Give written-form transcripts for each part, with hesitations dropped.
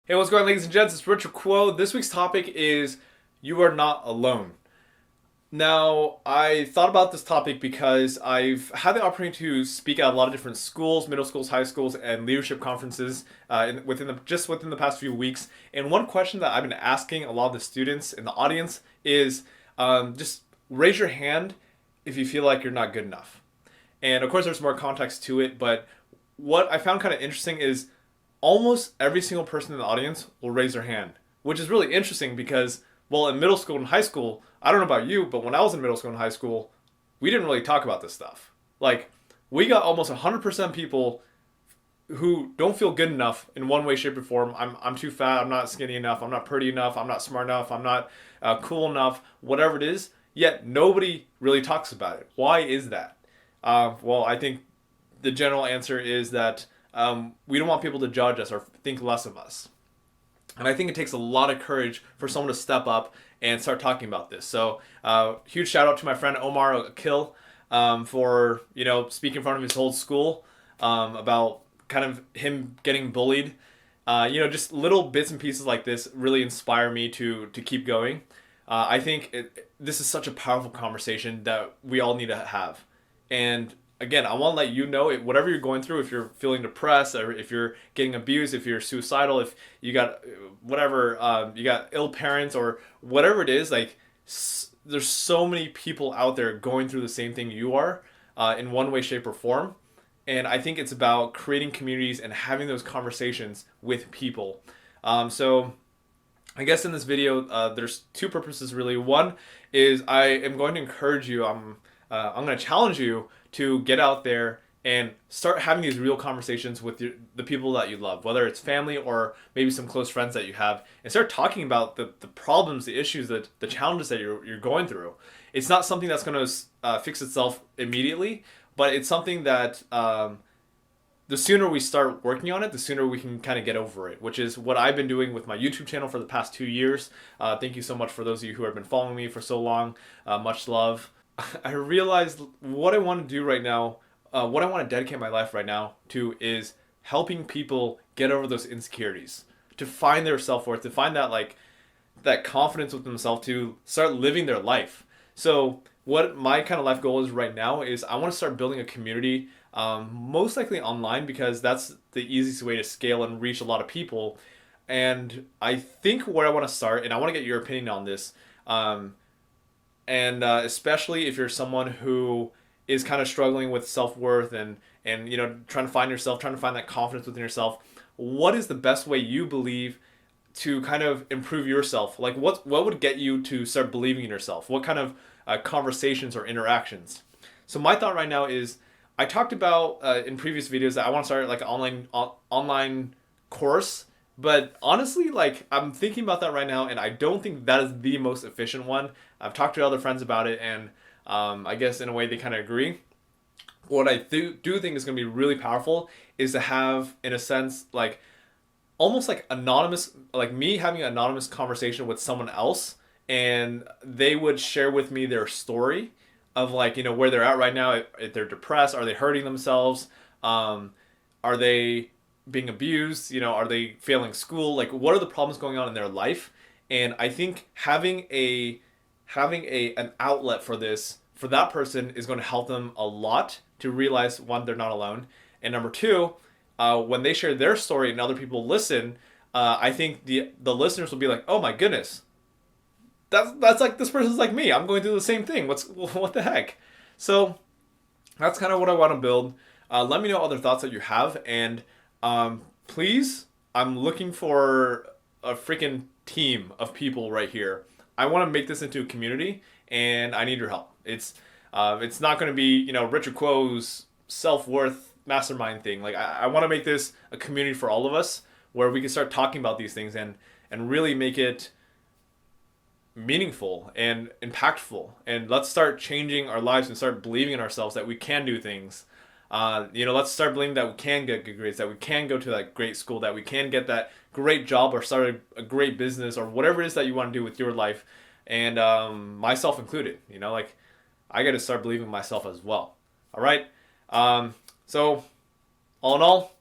Hey, what's going on, ladies and gents? It's Richard Quo. This week's topic is you are not alone. Now, I thought about this topic because I've had the opportunity to speak at a lot of different schools, middle schools, high schools, and leadership conferences within the past few weeks. And one question that I've been asking a lot of the students in the audience is just raise your hand if you feel like you're not good enough. And of course, there's more context to it, but what I found kind of interesting is almost every single person in the audience will raise their hand, which is really interesting because, well, in middle school and high school, I don't know about you, but when I was in middle school and high school, we didn't really talk about this stuff. Like, we got almost 100% people who don't feel good enough in one way, shape, or form. I'm too fat, I'm not skinny enough, I'm not pretty enough, I'm not smart enough, I'm not cool enough, whatever it is, yet nobody really talks about it. Why is that? Well, I think the general answer is that we don't want people to judge us or think less of us. And I think it takes a lot of courage for someone to step up and start talking about this. So, huge shout out to my friend Omar Akil for speaking in front of his whole school about kind of him getting bullied. Just little bits and pieces like this really inspire me to keep going. I think this is such a powerful conversation that we all need to have. And again, I want to let you know whatever you're going through, if you're feeling depressed or if you're getting abused, if you're suicidal, if you got whatever, you got ill parents or whatever it is, like there's so many people out there going through the same thing you are in one way, shape, or form. And I think it's about creating communities and having those conversations with people. So I guess in this video, there's two purposes really. One is I am going to encourage you. I'm going to challenge you to get out there and start having these real conversations with the people that you love, whether it's family or maybe some close friends that you have, and start talking about the problems, the issues, the challenges that you're going through. It's not something that's going to fix itself immediately, but it's something that the sooner we start working on it, the sooner we can kind of get over it, which is what I've been doing with my YouTube channel for the past 2 years. Thank you so much for those of you who have been following me for so long. Much love. I realized what I want to do right now, what I want to dedicate my life right now to is helping people get over those insecurities, to find their self-worth, to find that confidence with themselves, to start living their life. So what my kind of life goal is right now is I want to start building a community, most likely online because that's the easiest way to scale and reach a lot of people. And I think where I want to start, and I want to get your opinion on this, and especially if you're someone who is kind of struggling with self-worth and trying to find yourself, trying to find that confidence within yourself, what is the best way you believe to kind of improve yourself? Like what would get you to start believing in yourself? What kind of conversations or interactions? So my thought right now is I talked about in previous videos that I want to start like an online course, but honestly, like I'm thinking about that right now, and I don't think that is the most efficient one. I've talked to other friends about it, and I guess in a way they kind of agree. What I do think is going to be really powerful is to have, in a sense, like almost like anonymous, like me having an anonymous conversation with someone else, and they would share with me their story of where they're at right now. If they're depressed, are they hurting themselves? Are they being abused? Are they failing school? Like, what are the problems going on in their life? And I think having an outlet for this for that person is going to help them a lot to realize, one, they're not alone, and number two, when they share their story and other people listen, I think the listeners will be like, oh my goodness, that's like this person's like me. I'm going through the same thing. What the heck? So that's kind of what I want to build. Let me know other thoughts that you have, and please, I'm looking for a freaking team of people right here. I want to make this into a community, and I need your help. It's not going to be Richard Quo's self-worth mastermind thing. Like I want to make this a community for all of us where we can start talking about these things and really make it meaningful and impactful, and let's start changing our lives and start believing in ourselves that we can do things. Let's start believing that we can get good grades, that we can go to that great school, that we can get that great job or start a great business or whatever it is that you want to do with your life, and myself included. I got to start believing in myself as well. All right. So all in all,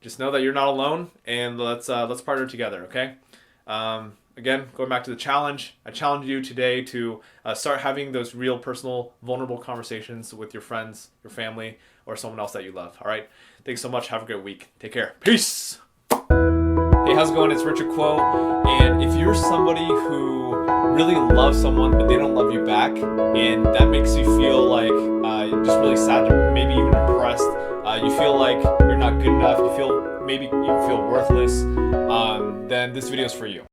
just know that you're not alone, and let's partner together, okay? Again, going back to the challenge, I challenge you today to start having those real, personal, vulnerable conversations with your friends, your family, or someone else that you love. All right? Thanks so much. Have a great week. Take care. Peace. Hey, how's it going? It's Richard Quo. And if you're somebody who really loves someone but they don't love you back, and that makes you feel like just really sad or maybe even depressed, you feel like you're not good enough, you feel maybe you feel worthless, then this video is for you.